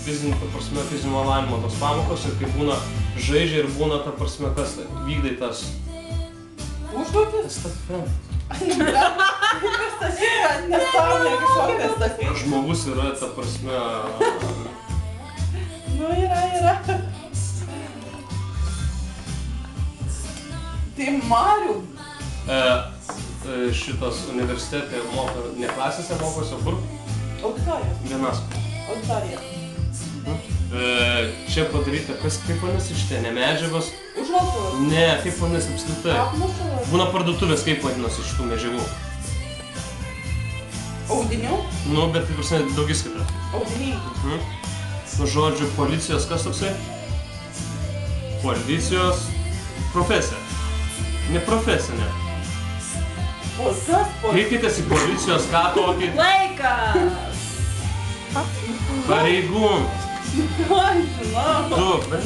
fizinio lavinimo tos pamokos ir kai būna žaidžia ir būna, ta prasme, kas vykdai tas... Užduotis? Kas tas yra? Nesąmonė kažkokias tas. Žmogus yra, ta prasme... Nu, yra. Tai Marių. Šitos universitete moko, ne klasėse mokosi, o kur? Auditorijos. Vienas. Auditorija. Čia padaryta, kaip vadinasi šitie, ne medžiagos? Užvaltuvas. Ne, kaip vadinasi apskritai. Apmušalas. Būna parduotuvės, kaip vadinasi šitų medžiagų. Audinių? Nu, bet taip prasme daugiskaita. Audiniai. Nu, žodžiu, policijos, kas toksai? Policijos profesija. Ne profesinė. O kas policijos? Kreipkitės į policijos, ką tokį... Laikas! Pareigūnas. Ai, žinau. Tu, bet...